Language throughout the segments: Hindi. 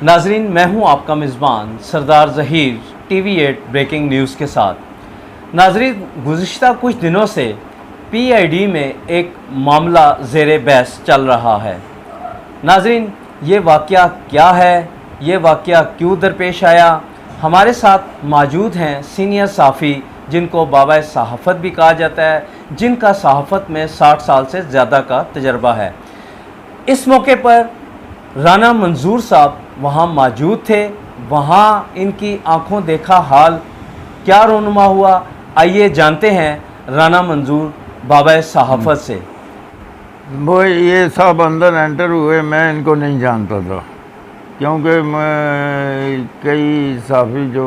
नाजरीन, मैं हूं आपका मेज़बान सरदार ज़हीर TV8 ब्रेकिंग न्यूज़ के साथ। नाजरीन, गुज़िश्ता कुछ दिनों से PID में एक मामला ज़ेरे बहस चल रहा है। नाजरीन, ये वाक़या क्या है, ये वाक़या क्यों दरपेश आया? हमारे साथ मौजूद हैं सीनियर साफ़ी जिनको बाबा सहाफ़त भी कहा जाता है, जिनका सहाफ़त में 60 साल से ज़्यादा का तजर्बा है। इस मौके पर राना मंजूर साहब वहाँ मौजूद थे। वहाँ इनकी आंखों देखा हाल क्या रोनुमा हुआ, आइए जानते हैं राना मंजूर बाबा सहाफ़त से। वो ये सब अंदर एंटर हुए, मैं इनको नहीं जानता था, क्योंकि मैं कई साफ़ी जो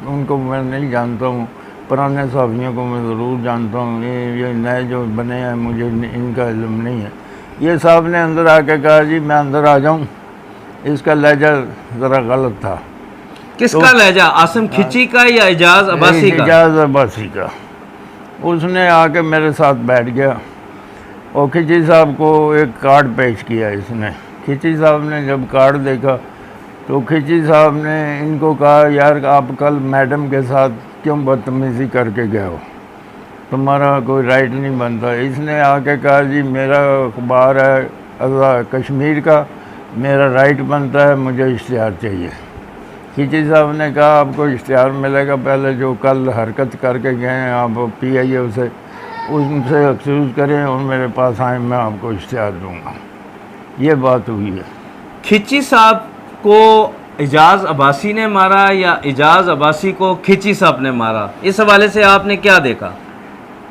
उनको मैं नहीं जानता हूँ, पुराने साफ़ियों को मैं ज़रूर जानता हूँ। ये नए जो बने हैं मुझे इनका इल्म नहीं है। ये साहब ने अंदर आके कहा जी मैं अंदर आ जाऊँ, इसका लहजा ज़रा गलत था। किसका लहजा, आसिम खिची का या एजाज अब्बासी का? एजाज अब्बासी का। उसने आके मेरे साथ बैठ गया और खिची साहब को एक कार्ड पेश किया इसने। खिची साहब ने जब कार्ड देखा तो खिची साहब ने इनको कहा, यार आप कल मैडम के साथ क्यों बदतमीज़ी करके गए हो, तुम्हारा कोई राइट नहीं बनता। इसने आके कहा जी मेरा अखबार है आज़ाद कश्मीर का, मेरा राइट बनता है, मुझे इश्तिहार चाहिए। खिची साहब ने कहा आपको इश्तिहार मिलेगा, पहले जो कल हरकत करके गए हैं आप PIO से, उनसे एक्सक्यूज़ करें और मेरे पास आए, मैं आपको इश्तिहार दूँगा। ये बात हुई है। खिची साहब को एजाज अब्बासी ने मारा या एजाज अब्बासी को खिची साहब ने मारा, इस हवाले से आपने क्या देखा?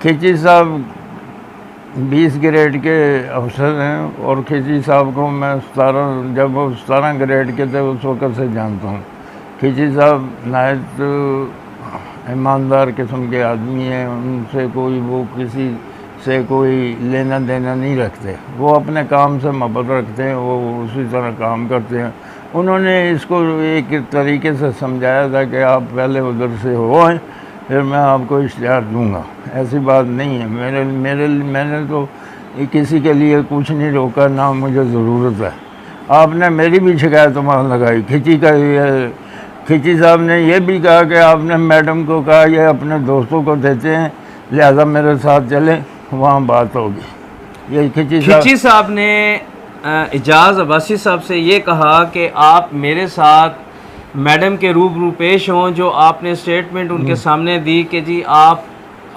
खिची साहब 20 ग्रेड के अफसर हैं और खिची साहब को मैं 17 जब वो 17 ग्रेड के थे उस वक़्त से जानता हूँ। खिची साहब नहायत ईमानदार किस्म के आदमी हैं, उनसे कोई वो किसी से कोई लेना देना नहीं रखते, वो अपने काम से मोहब्बत रखते हैं, वो उसी तरह काम करते हैं। उन्होंने इसको एक तरीके से समझाया था कि आप पहले उधर से हो आए फिर मैं आपको इश्तिहार दूंगा, ऐसी बात नहीं है। मैंने तो किसी के लिए कुछ नहीं रोका, ना मुझे ज़रूरत है। आपने मेरी भी शिकायत वहाँ लगाई। खिची साहब ने यह भी कहा कि आपने मैडम को कहा ये अपने दोस्तों को देते हैं, लिहाजा मेरे साथ चले, वहाँ बात होगी। ये खिची साहब ने एजाज अब्बासी साहब से ये कहा कि आप मेरे साथ मैडम के रूबरू पेश हों, जो आपने स्टेटमेंट उनके सामने दी कि जी आप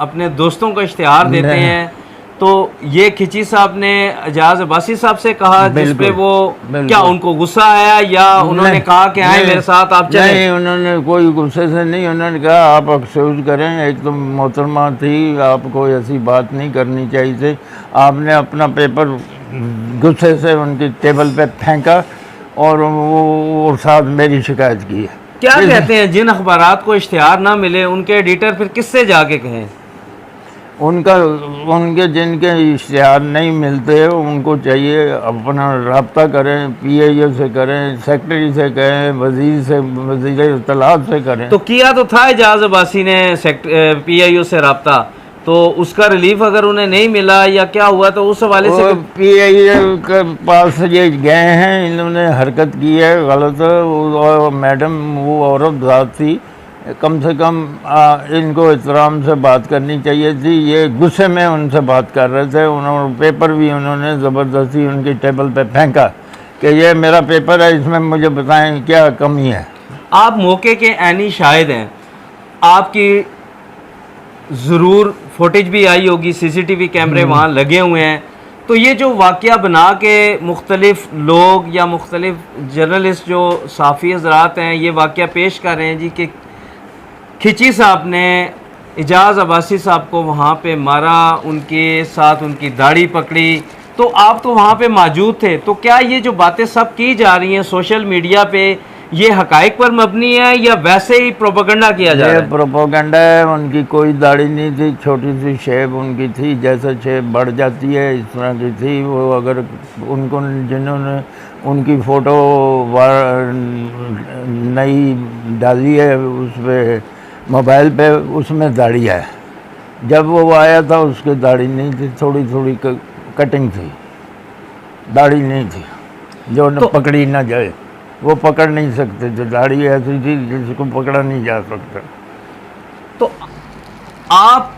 अपने दोस्तों को इश्तिहार देते हैं, तो ये खिची साहब ने एजाज अब्बासी साहब से कहा, जिस पे वो क्या उनको गुस्सा आया या उन्होंने कहा कि आए मेरे साथ आप चलें? नहीं, उन्होंने कोई गुस्से से नहीं, उन्होंने कहा आप एक्सक्यूज करें, एक तो मोहतरमा थी, आपको ऐसी बात नहीं करनी चाहिए थी, आपने अपना पेपर गुस्से से उनकी टेबल पे फेंका और वो साथ मेरी शिकायत की है। क्या कहते हैं, जिन अखबारात को इश्तिहार ना मिले उनके एडिटर फिर किससे जाके कहें? उनके जिनके इश्तिहार नहीं मिलते उनको चाहिए अपना रब्ता करें, PIO से करें, सेक्रेटरी से करें, वजीर से, वजीर इत्तलात से करें। तो किया तो था एजाज अब्बासी ने PIO से रब्ता, तो उसका रिलीफ अगर उन्हें नहीं मिला या क्या हुआ तो उस हवाले से PIO के पास ये गए हैं, इन्होंने हरकत की है गलत, और मैडम वो औरत ज़ात थी, कम से कम इनको एहतराम से बात करनी चाहिए थी। ये गुस्से में उनसे बात कर रहे थे, उन्होंने पेपर भी उन्होंने ज़बरदस्ती उनकी टेबल पे फेंका कि ये मेरा पेपर है, इसमें मुझे बताएं क्या कमी है। आप मौके के ऐनी शाहिद हैं, आपकी ज़रूर फुटेज भी आई होगी, CCTV कैमरे वहाँ लगे हुए हैं, तो ये जो वाक़या बना के मुख्तलिफ लोग या मुख्तलिफ जर्नलिस्ट जो साफ़ी हज़रात हैं ये वाक़या पेश कर रहे हैं जी कि खिची साहब ने एजाज अब्बासी साहब को वहाँ पे मारा, उनके साथ उनकी दाढ़ी पकड़ी, तो आप तो वहाँ पे मौजूद थे, तो क्या ये जो बातें सब की जा रही हैं सोशल मीडिया पे ये हकाइक पर मबनी है या वैसे ही प्रोपेगेंडा किया जा रहा है? प्रोपेगेंडा है। उनकी कोई दाढ़ी नहीं थी, छोटी सी शेप उनकी थी, जैसे शेप बढ़ जाती है इस तरह की थी वो। अगर उनको जिन्होंने उनकी फ़ोटो नई डाली है उस पर मोबाइल पे, उसमें दाढ़ी है। जब वो आया था उसकी दाढ़ी नहीं थी, थोड़ी थोड़ी कटिंग थी, दाढ़ी नहीं थी जो न पकड़ी ना जाए। वो पकड़ नहीं सकते थे, दाढ़ी ऐसी थी जिसको पकड़ा नहीं जा सकता। तो आप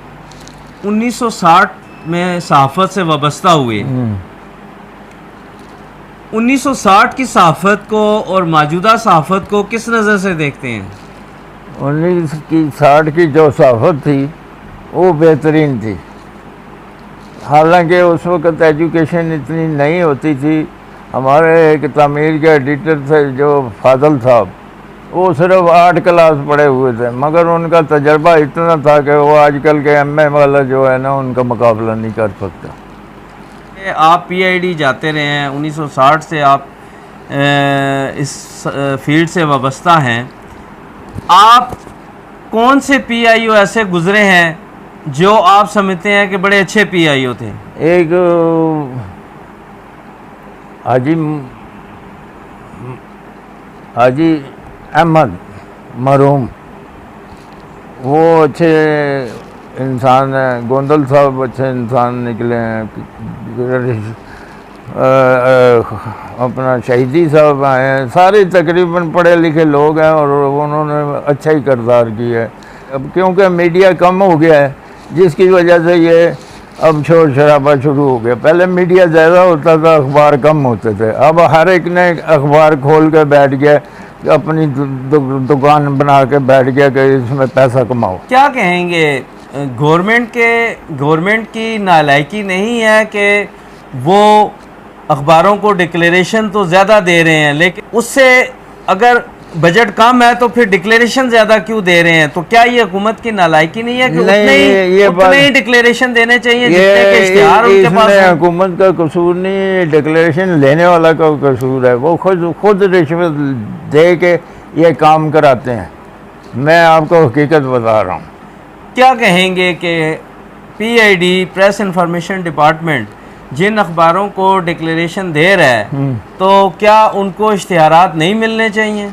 1960 में सहाफ़त से वाबस्ता हुए। 1960 की सहाफ़त को और मौजूदा सहाफ़त को किस नज़र से देखते हैं? 1960 की जो सहाफ़त थी वो बेहतरीन थी। हालांकि उस वक़्त एजुकेशन इतनी नहीं होती थी। हमारे एक तामीर के एडिटर थे जो फाजल साहब, वो सिर्फ 8 क्लास पढ़े हुए थे, मगर उनका तजर्बा इतना था कि वो आजकल के एमए वाला जो है ना उनका मुकाबला नहीं कर सकता। आप पीआईडी जाते रहे हैं, 1960 से आप इस फील्ड से वाबस्ता हैं। आप कौन से पीआईओ ऐसे गुज़रे हैं जो आप समझते हैं कि बड़े अच्छे पीआईओ थे? एक हाजी अहमद मरूम, वो अच्छे इंसान हैं। गोंदल साहब अच्छे इंसान निकले हैं। अपना शहीदी साहब आए हैं, सारे तकरीबन पढ़े लिखे लोग हैं और उन्होंने अच्छा ही किरदार किया है। अब क्योंकि मीडिया कम हो गया है, जिसकी वजह से ये अब शोर शराबा शुरू हो गया। पहले मीडिया ज़्यादा होता था, अखबार कम होते थे। अब हर एक ने अखबार खोल के बैठ गया, अपनी दुकान बना के बैठ गया कि इसमें पैसा कमाओ। क्या कहेंगे, गवर्नमेंट की नालायकी नहीं है कि वो अखबारों को डिक्लेरेशन तो ज़्यादा दे रहे हैं, लेकिन उससे अगर बजट कम है तो फिर डिक्लेरेशन ज़्यादा क्यों दे रहे हैं? तो क्या ये हुकूमत की नालायकी नहीं है कि उतने ही डिक्लेरेशन देने चाहिए जितने के इश्तिहार उनके पास हैं? हुकूमत का कसूर नहीं, डिक्लेरेशन लेने वाला का कसूर है। वो खुद रिश्वत दे के ये काम कराते हैं। मैं आपको हकीकत बता रहा हूँ। क्या कहेंगे कि पीआईडी प्रेस इंफॉर्मेशन डिपार्टमेंट जिन अखबारों को डिक्लेरेशन दे रहा है, तो क्या उनको इश्तिहारात नहीं मिलने चाहिए?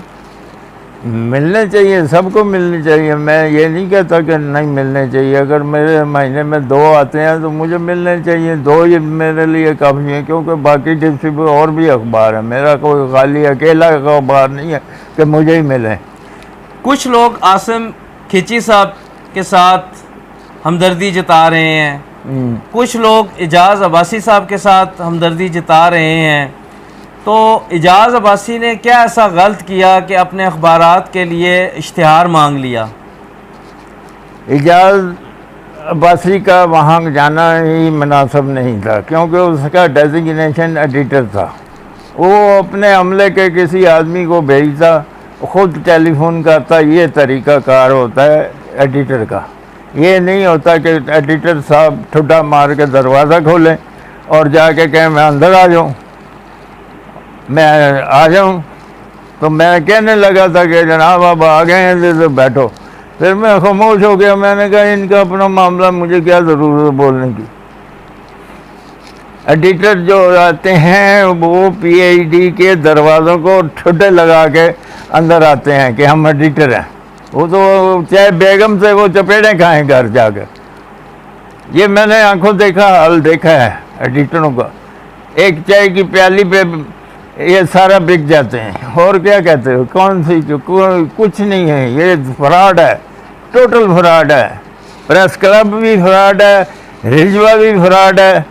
मिलने चाहिए, सबको मिलनी चाहिए। मैं ये नहीं कहता कि नहीं मिलने चाहिए। अगर मेरे महीने में 2 आते हैं तो मुझे मिलने चाहिए। 2 ही मेरे लिए काफ़ी है, क्योंकि बाकी डिस्ट्रीब्यूट और भी अखबार है। मेरा कोई खाली अकेला अखबार नहीं है कि मुझे ही मिले। कुछ लोग आसिम खिची साहब के साथ हमदर्दी जता रहे हैं, कुछ लोग एजाज़ अब्बासी साहब के साथ हमदर्दी जता रहे हैं। तो एजाज़ अब्बासी ने क्या ऐसा गलत किया कि अपने अखबारात के लिए इश्तिहार मांग लिया? एजाज़ अब्बासी का वहाँ जाना ही मुनासिब नहीं था, क्योंकि उसका डेजिग्नेशन एडिटर था। वो अपने अमले के किसी आदमी को भेजता, ख़ुद टेलीफोन करता। ये तरीक़ाकार होता है एडिटर का। ये नहीं होता कि एडिटर साहब ठुड्डा मार के दरवाज़ा खोलें और जाके कहें मैं अंदर आ जाऊँ, मैं आ जाऊँ। तो मैं कहने लगा था कि जनाब आप आ गए हैं तो बैठो। फिर मैं खामोश हो गया। मैंने कहा इनका अपना मामला, मुझे क्या ज़रूरत है बोलने की। एडिटर जो आते हैं वो पीआईडी के दरवाज़ों को ठुड्डे लगा के अंदर आते हैं कि हम एडिटर हैं। वो तो चाहे बेगम से वो चपेड़े खाएं घर जाकर। ये मैंने आंखों देखा, हाल देखा है एडिटरों का। एक चाय की प्याली पे ये सारा बिक जाते हैं। और क्या कहते हो, कौन सी कुछ नहीं है, ये फ्रॉड है, टोटल फ्रॉड है। प्रेस क्लब भी फ्रॉड है, रिजवा भी फ्रॉड है।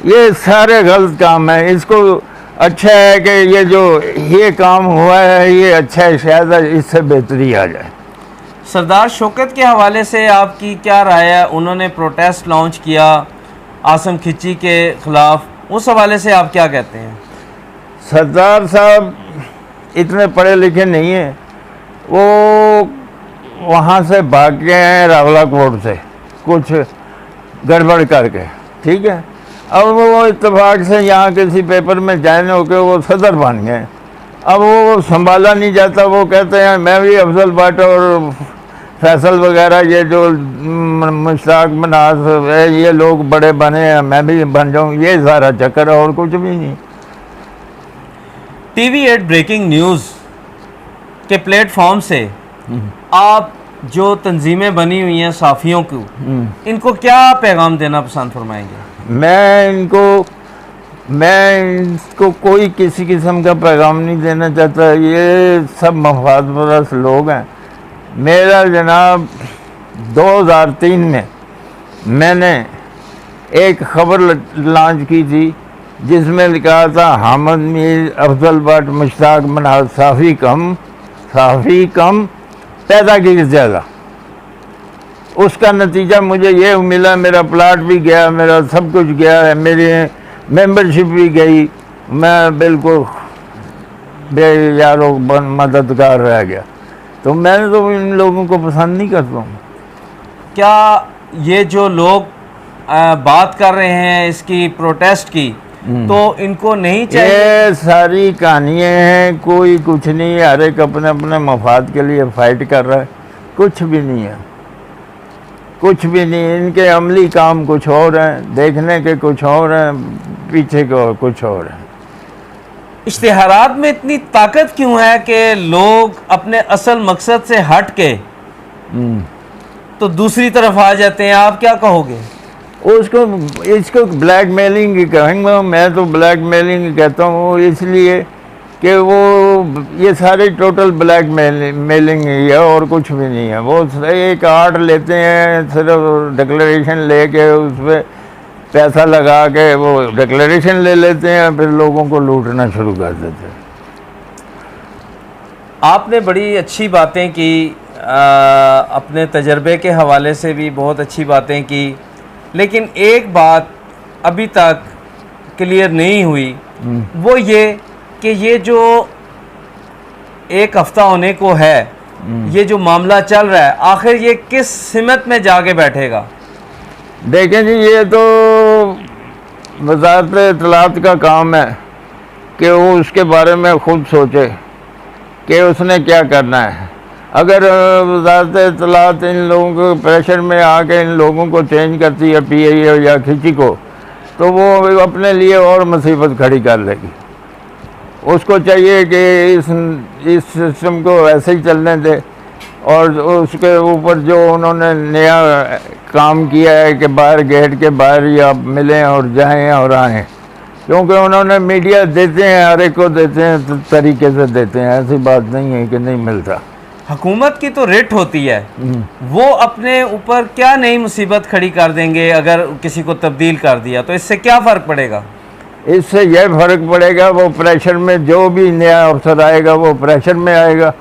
ये सारे गलत काम है। इसको अच्छा है कि ये जो ये काम हुआ है ये अच्छा है, शायद इससे बेहतरी आ जाए। सरदार शौकत के हवाले से आपकी क्या राय है? उन्होंने प्रोटेस्ट लॉन्च किया आसिम खिची के ख़िलाफ़, उस हवाले से आप क्या कहते हैं? सरदार साहब इतने पढ़े लिखे नहीं हैं। वो वहाँ से भाग गए हैं रावला कोर्ट से कुछ गड़बड़ करके, ठीक है। अब वो इत्तेफाक से यहाँ किसी पेपर में ज्वाइन होकर वो सदर बन गए। अब वो संभाला नहीं जाता। वो कहते हैं मैं भी अफजल भट्ट और फैसल वगैरह ये जो मुश्ताक मनास है ये लोग बड़े बने हैं, मैं भी बन जाऊँ। ये सारा चक्कर है और कुछ भी नहीं। TV8 ब्रेकिंग न्यूज़ के प्लेटफॉर्म से आप जो तंजीमें बनी हुई हैं सहाफ़ियों को, इनको क्या पैगाम देना पसंद फरमाएंगे? मैं इनको मैं इसको कोई किसी किस्म का पैगाम नहीं देना चाहता, ये सब मफाद परस्त लोग हैं। मेरा जनाब 2003 में मैंने एक खबर लॉन्च की थी जिसमें लिखा था हामिद मीर, अफजल भट्ट, मुश्ताक मनाज, साफ़ी कम पैदा की ज़्यादा। उसका नतीजा मुझे ये मिला, मेरा प्लाट भी गया, मेरा सब कुछ गया है, मेरी मेंबरशिप भी गई, मैं बिल्कुल बेयारो मददगार रह गया। तो मैंने तो इन लोगों को पसंद नहीं करता हूँ। क्या ये जो लोग बात कर रहे हैं इसकी, प्रोटेस्ट की, तो इनको नहीं चाहिए? ये सारी कहानियाँ हैं, कोई कुछ नहीं है, हर एक अपने अपने मफाद के लिए फाइट कर रहा है। कुछ भी नहीं है, कुछ भी नहीं। इनके अमली काम कुछ और हैं, देखने के कुछ और हैं, पीछे के कुछ और हैं। इश्तिहारात में इतनी ताकत क्यों है कि लोग अपने असल मकसद से हट के तो दूसरी तरफ आ जाते हैं? आप क्या कहोगे? इसको ब्लैक मेलिंग ही कहेंगे। मैं तो ब्लैक मेलिंग ही कहता हूँ, इसलिए कि वो ये सारे टोटल ब्लैक मेलिंग ही है और कुछ भी नहीं है। वो एक आर्ट लेते हैं, सिर्फ डिक्लेरेशन लेके उस पर पैसा लगा के वो डिक्लेरेशन ले लेते हैं, फिर लोगों को लूटना शुरू कर देते हैं। आपने बड़ी अच्छी बातें की, अपने तजर्बे के हवाले से भी बहुत अच्छी बातें की, लेकिन एक बात अभी तक क्लियर नहीं हुई, वो ये कि ये जो एक हफ्ता होने को है, ये जो मामला चल रहा है, आखिर ये किस सिमत में जाके बैठेगा? देखें जी, ये तो वज़ारत इत्तलात का काम है कि वो उसके बारे में ख़ुद सोचे कि उसने क्या करना है। अगर वज़ारत इत्तलात इन लोगों के प्रेशर में आके इन लोगों को चेंज करती है, PIO या खिची को, तो वो अपने लिए और मुसीबत खड़ी कर लेगी। उसको चाहिए कि इस सिस्टम को ऐसे ही चलने दे, और उसके ऊपर जो उन्होंने नया काम किया है कि बाहर गेट के बाहर ही आप मिलें और जाएं और आएँ, क्योंकि उन्होंने मीडिया देते हैं, हर एक को देते हैं, तरीके से देते हैं। ऐसी बात नहीं है कि नहीं मिलता। हुकूमत की तो रिट होती है, वो अपने ऊपर क्या नई मुसीबत खड़ी कर देंगे अगर किसी को तब्दील कर दिया, तो इससे क्या फ़र्क पड़ेगा? इससे यह फ़र्क पड़ेगा, वो प्रेशर में जो भी नया अफसर आएगा वो प्रेशर में आएगा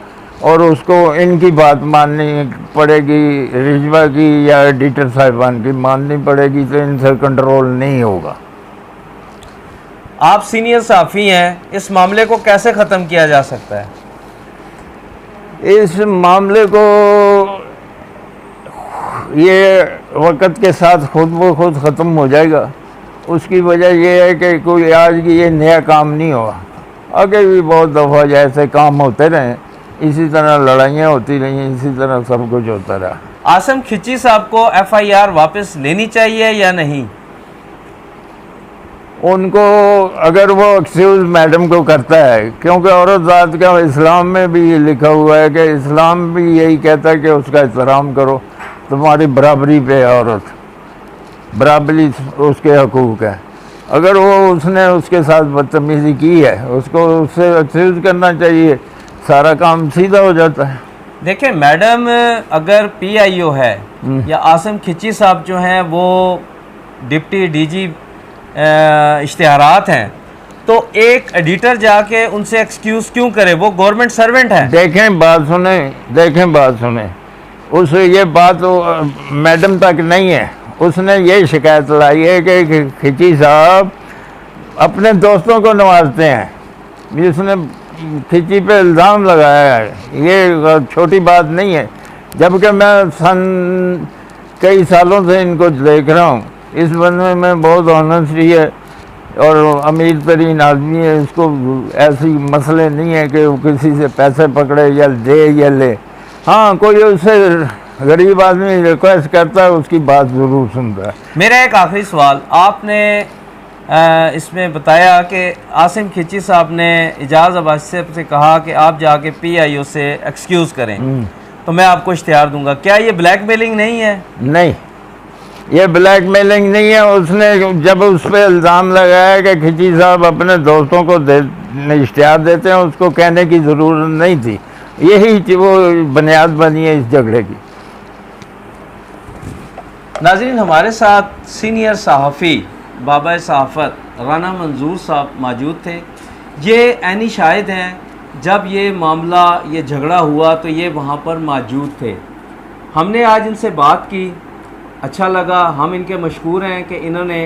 और उसको इनकी बात माननी पड़ेगी, रिजवा की या एडिटर साहिबान की माननी पड़ेगी, तो इनसे कंट्रोल नहीं होगा। आप सीनियर सहाफ़ी हैं, इस मामले को कैसे ख़त्म किया जा सकता है? इस मामले को ये वक़्त के साथ खुद ब खुद ख़त्म हो जाएगा। उसकी वजह यह है कि कोई आज की ये नया काम नहीं हुआ, आगे भी बहुत दफ़ा जैसे काम होते रहे, इसी तरह लड़ाइयाँ होती रही, इसी तरह सब कुछ होता रहा। आसिम खिची साहब को FIR वापस लेनी चाहिए या नहीं? उनको अगर वो एक्सक्यूज़ मैडम को करता है, क्योंकि औरत ज़ात का इस्लाम में भी लिखा हुआ है कि इस्लाम भी यही कहता है कि उसका एहतराम करो, तुम्हारी बराबरी पे औरत, बराबरी उसके हकूक़ है। अगर वो उसने उसके साथ बदतमीज़ी की है, उसको उससे एक्सक्यूज़ करना चाहिए, सारा काम सीधा हो जाता है। देखें मैडम, अगर PIO है या आसिम खिची साहब जो हैं वो डिप्टी DG इश्तिहारात हैं, तो एक एडिटर जाके उनसे एक्सक्यूज़ क्यों करे? वो गवर्नमेंट सर्वेंट है। देखें बात सुने, उस ये बात मैडम तक नहीं है। उसने ये शिकायत लाई है कि खिची साहब अपने दोस्तों को नवाजते हैं। उसने खिची पे इल्ज़ाम लगाया है, ये छोटी बात नहीं है। जबकि मैं कई सालों से इनको देख रहा हूँ, इस बंदे में बहुत ऑनेस्टी है और अमीर तरीन आदमी है। इसको ऐसी मसले नहीं है कि वो किसी से पैसे पकड़े या दे या ले। हाँ, कोई उससे गरीब आदमी रिक्वेस्ट करता है, उसकी बात ज़रूर सुनता है। मेरा एक आखिरी सवाल, आपने इसमें बताया कि आसिम खिची साहब ने इजाज़ अब्बासी से कहा कि आप जाके PIO से एक्सक्यूज़ करें, तो मैं आपको इश्तिहार दूंगा। क्या ये ब्लैकमेलिंग नहीं है? नहीं, ये ब्लैकमेलिंग नहीं है। उसने जब उस पर इल्ज़ाम लगाया कि खिची साहब अपने दोस्तों को इश्तिहार देते हैं, उसको कहने की ज़रूरत नहीं थी। यही वो बुनियाद बनी है इस झगड़े की। नाज़रीन, हमारे साथ सीनियर सहाफ़ी बाबा सहाफ़त राना मंजूर साहब मौजूद थे। ये ऐनी शाहिद हैं, जब ये मामला ये झगड़ा हुआ तो ये वहाँ पर मौजूद थे। हमने आज इनसे बात की, अच्छा लगा। हम इनके मशकूर हैं कि इन्होंने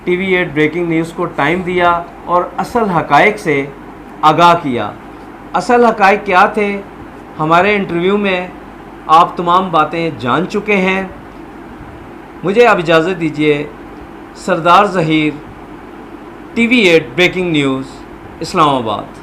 TV8 ब्रेकिंग न्यूज़ को टाइम दिया और असल हक़ाइक़ से आगाह किया। असल हक़ाइक़ क्या थे, हमारे इंटरव्यू में आप तमाम बातें जान चुके हैं। मुझे अब इजाज़त दीजिए। Sardar Zaheer, TV8 breaking news, Islamabad.